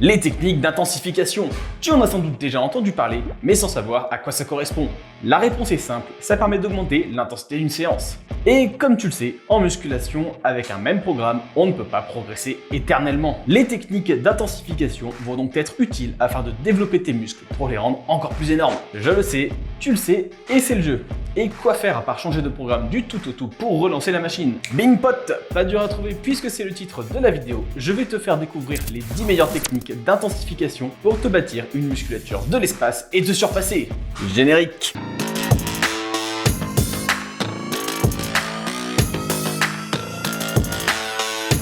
Les techniques d'intensification. Tu en as sans doute déjà entendu parler, mais sans savoir à quoi ça correspond. La réponse est simple, ça permet d'augmenter l'intensité d'une séance. Et comme tu le sais, en musculation, avec un même programme, on ne peut pas progresser éternellement. Les techniques d'intensification vont donc être utiles afin de développer tes muscles pour les rendre encore plus énormes. Je le sais, tu le sais, et c'est le jeu. Et quoi faire à part changer de programme du tout au tout pour relancer la machine? Bing pot, pas dur à trouver puisque c'est le titre de la vidéo. Je vais te faire découvrir les 10 meilleures techniques d'intensification pour te bâtir une musculature de l'espace et te surpasser. Générique.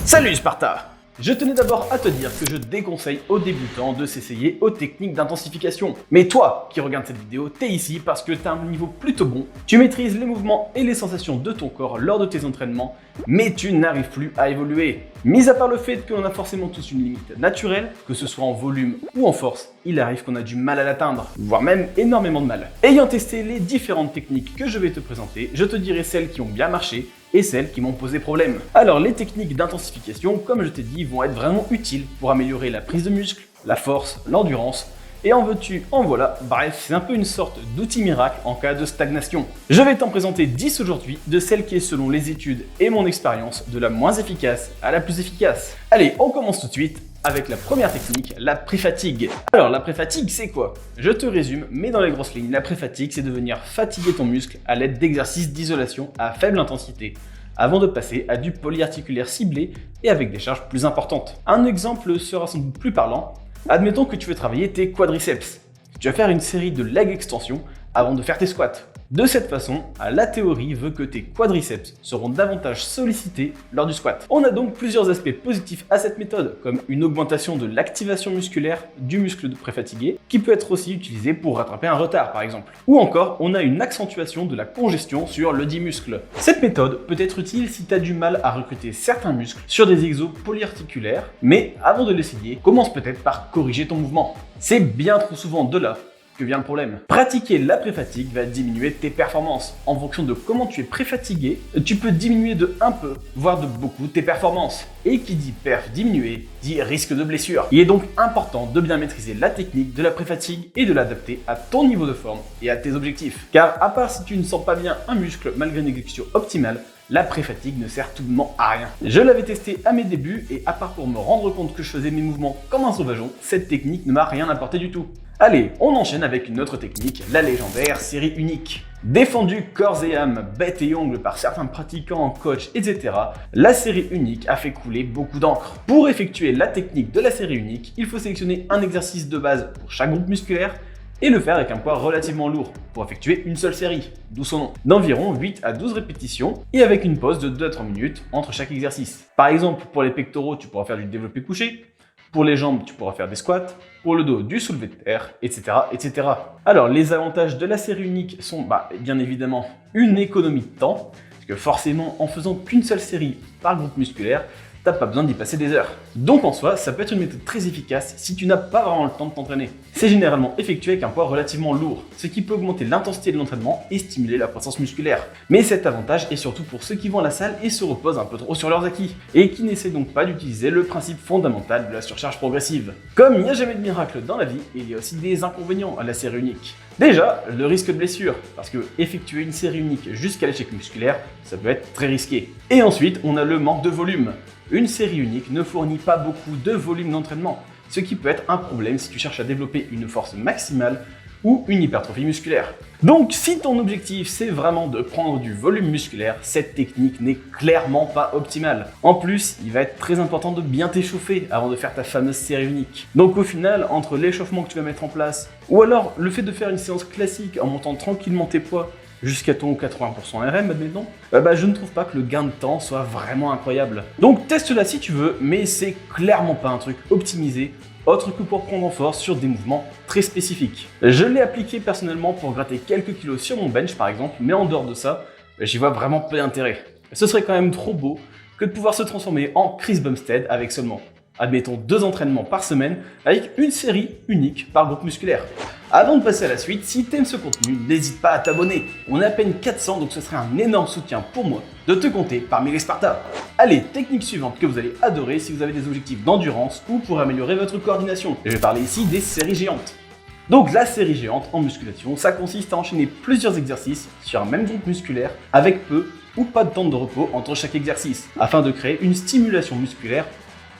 Salut Sparta! Je tenais d'abord à te dire que je déconseille aux débutants de s'essayer aux techniques d'intensification. Mais toi qui regardes cette vidéo, t'es ici parce que t'as un niveau plutôt bon, tu maîtrises les mouvements et les sensations de ton corps lors de tes entraînements, mais tu n'arrives plus à évoluer. Mis à part le fait que l'on a forcément tous une limite naturelle, que ce soit en volume ou en force, il arrive qu'on a du mal à l'atteindre, voire même énormément de mal. Ayant testé les différentes techniques que je vais te présenter, je te dirai celles qui ont bien marché et celles qui m'ont posé problème. Alors les techniques d'intensification, comme je t'ai dit, vont être vraiment utiles pour améliorer la prise de muscle, la force, l'endurance, et en veux-tu, en voilà, bref, c'est un peu une sorte d'outil miracle en cas de stagnation. Je vais t'en présenter 10 aujourd'hui de celles qui est selon les études et mon expérience de la moins efficace à la plus efficace. Allez, on commence tout de suite avec la première technique, la pré-fatigue. Alors la pré-fatigue c'est quoi? Je te résume, mais dans les grosses lignes, la pré-fatigue c'est de venir fatiguer ton muscle à l'aide d'exercices d'isolation à faible intensité, avant de passer à du polyarticulaire ciblé et avec des charges plus importantes. Un exemple sera sans doute plus parlant. Admettons que tu veux travailler tes quadriceps. Tu vas faire une série de leg extensions avant de faire tes squats. De cette façon, la théorie veut que tes quadriceps seront davantage sollicités lors du squat. On a donc plusieurs aspects positifs à cette méthode, comme une augmentation de l'activation musculaire du muscle préfatigué, qui peut être aussi utilisé pour rattraper un retard par exemple. Ou encore, on a une accentuation de la congestion sur le dit muscle. Cette méthode peut être utile si tu as du mal à recruter certains muscles sur des exos polyarticulaires, mais avant de l'essayer, commence peut-être par corriger ton mouvement. C'est bien trop souvent de là que vient le problème. Pratiquer la pré-fatigue va diminuer tes performances. En fonction de comment tu es pré-fatigué, tu peux diminuer de un peu, voire de beaucoup tes performances. Et qui dit perf diminué, dit risque de blessure. Il est donc important de bien maîtriser la technique de la pré-fatigue et de l'adapter à ton niveau de forme et à tes objectifs. Car à part si tu ne sens pas bien un muscle malgré une exécution optimale, la pré-fatigue ne sert tout bonnement à rien. Je l'avais testé à mes débuts et à part pour me rendre compte que je faisais mes mouvements comme un sauvageon, cette technique ne m'a rien apporté du tout. Allez, on enchaîne avec une autre technique, la légendaire série unique. Défendue corps et âme, bête et ongles par certains pratiquants, coachs, etc., la série unique a fait couler beaucoup d'encre. Pour effectuer la technique de la série unique, il faut sélectionner un exercice de base pour chaque groupe musculaire et le faire avec un poids relativement lourd pour effectuer une seule série, d'où son nom, d'environ 8 à 12 répétitions et avec une pause de 2 à 3 minutes entre chaque exercice. Par exemple, pour les pectoraux, tu pourras faire du développé couché. Pour les jambes, tu pourras faire des squats. Pour le dos, du soulevé de terre, etc., etc. Alors, les avantages de la série unique sont bien évidemment une économie de temps, parce que forcément, en faisant qu'une seule série par groupe musculaire, t'as pas besoin d'y passer des heures. Donc en soi, ça peut être une méthode très efficace si tu n'as pas vraiment le temps de t'entraîner. C'est généralement effectué avec un poids relativement lourd, ce qui peut augmenter l'intensité de l'entraînement et stimuler la croissance musculaire. Mais cet avantage est surtout pour ceux qui vont à la salle et se reposent un peu trop sur leurs acquis, et qui n'essaient donc pas d'utiliser le principe fondamental de la surcharge progressive. Comme il n'y a jamais de miracle dans la vie, il y a aussi des inconvénients à la série unique. Déjà, le risque de blessure, parce que effectuer une série unique jusqu'à l'échec musculaire, ça peut être très risqué. Et ensuite, on a le manque de volume. Une série unique ne fournit pas beaucoup de volume d'entraînement, ce qui peut être un problème si tu cherches à développer une force maximale ou une hypertrophie musculaire. Donc si ton objectif c'est vraiment de prendre du volume musculaire, cette technique n'est clairement pas optimale. En plus, il va être très important de bien t'échauffer avant de faire ta fameuse série unique. Donc au final, entre l'échauffement que tu vas mettre en place, ou alors le fait de faire une séance classique en montant tranquillement tes poids, jusqu'à ton 80% RM, admettons, je ne trouve pas que le gain de temps soit vraiment incroyable. Donc teste-la si tu veux, mais c'est clairement pas un truc optimisé, autre que pour prendre en force sur des mouvements très spécifiques. Je l'ai appliqué personnellement pour gratter quelques kilos sur mon bench par exemple, mais en dehors de ça, j'y vois vraiment peu d'intérêt. Ce serait quand même trop beau que de pouvoir se transformer en Chris Bumstead avec seulement, admettons, 2 entraînements par semaine avec une série unique par groupe musculaire. Avant de passer à la suite, si t'aimes ce contenu, n'hésite pas à t'abonner. On est à peine 400, donc ce serait un énorme soutien pour moi de te compter parmi les Spartans. Allez, technique suivante que vous allez adorer si vous avez des objectifs d'endurance ou pour améliorer votre coordination. Je vais parler ici des séries géantes. Donc la série géante en musculation, ça consiste à enchaîner plusieurs exercices sur un même groupe musculaire avec peu ou pas de temps de repos entre chaque exercice, afin de créer une stimulation musculaire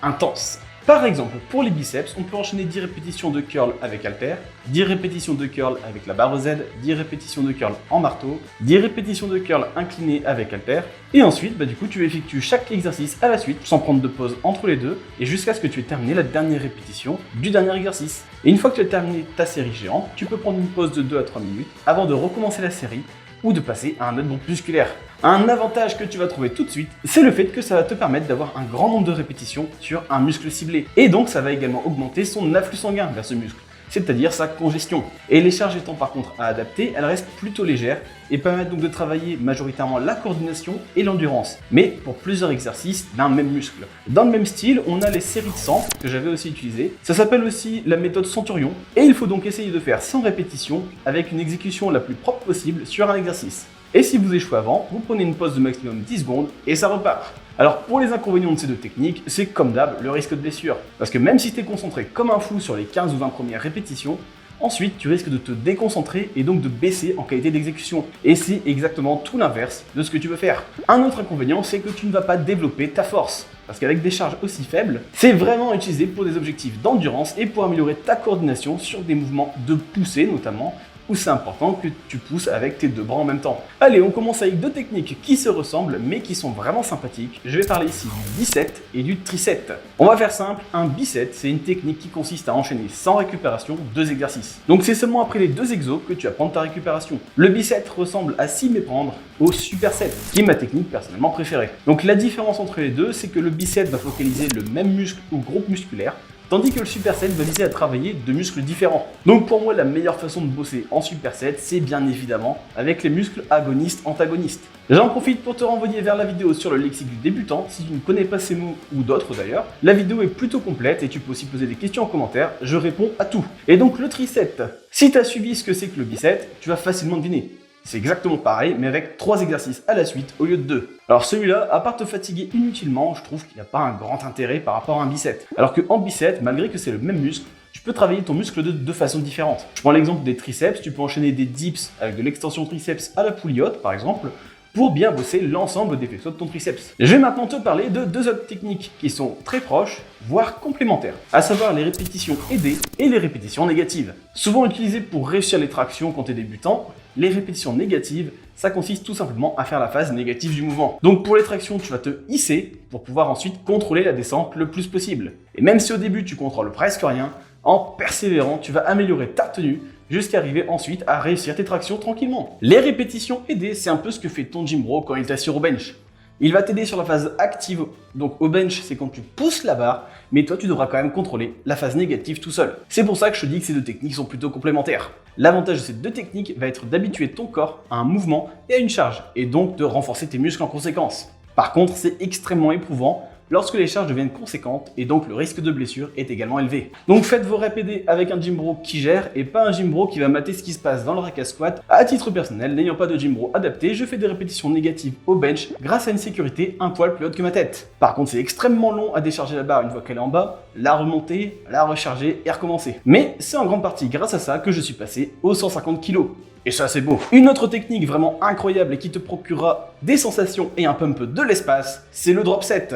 intense. Par exemple, pour les biceps, on peut enchaîner 10 répétitions de curl avec haltère, 10 répétitions de curl avec la barre Z, 10 répétitions de curl en marteau, 10 répétitions de curl incliné avec haltère, et ensuite, tu effectues chaque exercice à la suite, sans prendre de pause entre les deux, et jusqu'à ce que tu aies terminé la dernière répétition du dernier exercice. Et une fois que tu as terminé ta série géante, tu peux prendre une pause de 2 à 3 minutes avant de recommencer la série, ou de passer à un autre groupe musculaire. Un avantage que tu vas trouver tout de suite, c'est le fait que ça va te permettre d'avoir un grand nombre de répétitions sur un muscle ciblé. Et donc ça va également augmenter son afflux sanguin vers ce muscle, c'est-à-dire sa congestion. Et les charges étant par contre à adapter, elles restent plutôt légères et permettent donc de travailler majoritairement la coordination et l'endurance, mais pour plusieurs exercices d'un même muscle. Dans le même style, on a les séries de 100 que j'avais aussi utilisées. Ça s'appelle aussi la méthode Centurion et il faut donc essayer de faire 100 répétitions avec une exécution la plus propre possible sur un exercice. Et si vous échouez avant, vous prenez une pause de maximum 10 secondes et ça repart. Alors pour les inconvénients de ces deux techniques, c'est comme d'hab le risque de blessure. Parce que même si tu es concentré comme un fou sur les 15 ou 20 premières répétitions, ensuite tu risques de te déconcentrer et donc de baisser en qualité d'exécution. Et c'est exactement tout l'inverse de ce que tu veux faire. Un autre inconvénient, c'est que tu ne vas pas développer ta force. Parce qu'avec des charges aussi faibles, c'est vraiment utilisé pour des objectifs d'endurance et pour améliorer ta coordination sur des mouvements de poussée notamment, où c'est important que tu pousses avec tes deux bras en même temps. Allez, on commence avec deux techniques qui se ressemblent mais qui sont vraiment sympathiques. Je vais parler ici du bicep et du tricep. On va faire simple, un bicep c'est une technique qui consiste à enchaîner sans récupération 2 exercices. Donc c'est seulement après les 2 exos que tu vas prendre ta récupération. Le bicep ressemble à s'y méprendre au superset, qui est ma technique personnellement préférée. Donc la différence entre les deux, c'est que le bicep va focaliser le même muscle ou groupe musculaire, tandis que le superset va viser à travailler de muscles différents. Donc pour moi, la meilleure façon de bosser en superset, c'est bien évidemment avec les muscles agonistes-antagonistes. J'en profite pour te renvoyer vers la vidéo sur le lexique du débutant, si tu ne connais pas ces mots ou d'autres d'ailleurs. La vidéo est plutôt complète et tu peux aussi poser des questions en commentaire, je réponds à tout. Et donc le tricep, si tu as suivi ce que c'est que le bicep, tu vas facilement deviner. C'est exactement pareil, mais avec 3 exercices à la suite au lieu de 2. Alors celui-là, à part te fatiguer inutilement, je trouve qu'il n'y a pas un grand intérêt par rapport à un bicep. Alors qu'en bicep, malgré que c'est le même muscle, tu peux travailler ton muscle de 2 façons différentes. Je prends l'exemple des triceps, tu peux enchaîner des dips avec de l'extension triceps à la poulie haute par exemple, pour bien bosser l'ensemble des faisceaux de ton triceps. Je vais maintenant te parler de 2 autres techniques qui sont très proches, voire complémentaires, à savoir les répétitions aidées et les répétitions négatives. Souvent utilisées pour réussir les tractions quand tu es débutant, les répétitions négatives, ça consiste tout simplement à faire la phase négative du mouvement. Donc pour les tractions, tu vas te hisser pour pouvoir ensuite contrôler la descente le plus possible. Et même si au début tu contrôles presque rien, en persévérant, tu vas améliorer ta tenue jusqu'à arriver ensuite à réussir tes tractions tranquillement. Les répétitions aidées, c'est un peu ce que fait ton gym bro quand il t'assure au bench. Il va t'aider sur la phase active, donc au bench c'est quand tu pousses la barre, mais toi tu devras quand même contrôler la phase négative tout seul. C'est pour ça que je te dis que ces 2 techniques sont plutôt complémentaires. L'avantage de ces 2 techniques va être d'habituer ton corps à un mouvement et à une charge, et donc de renforcer tes muscles en conséquence. Par contre, c'est extrêmement éprouvant lorsque les charges deviennent conséquentes et donc le risque de blessure est également élevé. Donc faites vos reps aidés avec un gym bro qui gère et pas un gym bro qui va mater ce qui se passe dans le rack à squat. À titre personnel, n'ayant pas de gym bro adapté, je fais des répétitions négatives au bench grâce à une sécurité un poil plus haute que ma tête. Par contre, c'est extrêmement long à décharger la barre une fois qu'elle est en bas, la remonter, la recharger et recommencer. Mais c'est en grande partie grâce à ça que je suis passé aux 150 kg. Et ça c'est beau. Une autre technique vraiment incroyable et qui te procurera des sensations et un pump de l'espace, c'est le drop set.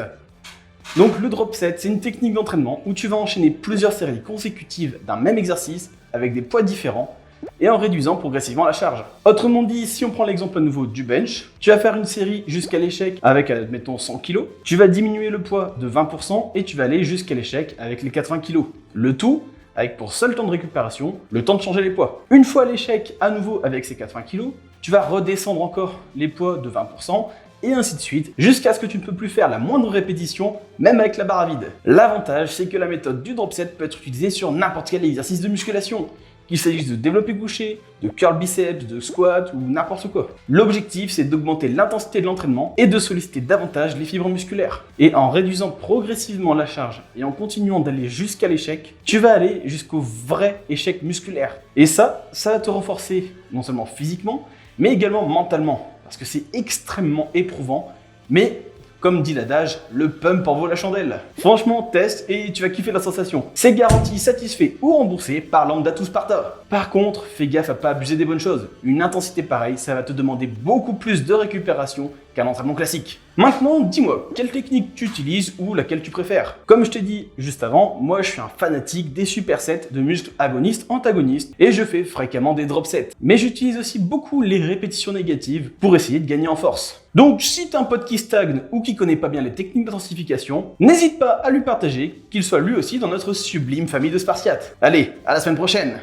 Donc le drop set, c'est une technique d'entraînement où tu vas enchaîner plusieurs séries consécutives d'un même exercice avec des poids différents et en réduisant progressivement la charge. Autrement dit, si on prend l'exemple à nouveau du bench, tu vas faire une série jusqu'à l'échec avec, admettons, 100 kg, tu vas diminuer le poids de 20% et tu vas aller jusqu'à l'échec avec les 80 kg. Le tout avec pour seul temps de récupération, le temps de changer les poids. Une fois à l'échec à nouveau avec ces 80 kg, tu vas redescendre encore les poids de 20%, et ainsi de suite, jusqu'à ce que tu ne peux plus faire la moindre répétition, même avec la barre à vide. L'avantage, c'est que la méthode du drop set peut être utilisée sur n'importe quel exercice de musculation, qu'il s'agisse de développé couché, de curl biceps, de squat ou n'importe quoi. L'objectif, c'est d'augmenter l'intensité de l'entraînement et de solliciter davantage les fibres musculaires. Et en réduisant progressivement la charge et en continuant d'aller jusqu'à l'échec, tu vas aller jusqu'au vrai échec musculaire. Et ça va te renforcer non seulement physiquement, mais également mentalement. Parce que c'est extrêmement éprouvant Mais comme dit l'adage, le pump en vaut la chandelle. Franchement, teste et tu vas kiffer la sensation. C'est garanti satisfait ou remboursé par Lambda to Sparta. Par contre, fais gaffe à pas abuser des bonnes choses. Une intensité pareille, ça va te demander beaucoup plus de récupération qu'un entraînement classique. Maintenant, dis-moi, quelle technique tu utilises ou laquelle tu préfères? Comme je t'ai dit juste avant, moi je suis un fanatique des supersets de muscles agonistes-antagonistes et je fais fréquemment des drop sets. Mais j'utilise aussi beaucoup les répétitions négatives pour essayer de gagner en force. Donc si t'as un pote qui stagne ou qui connaît pas bien les techniques d'intensification, n'hésite pas à lui partager, qu'il soit lui aussi dans notre sublime famille de Spartiates. Allez, à la semaine prochaine!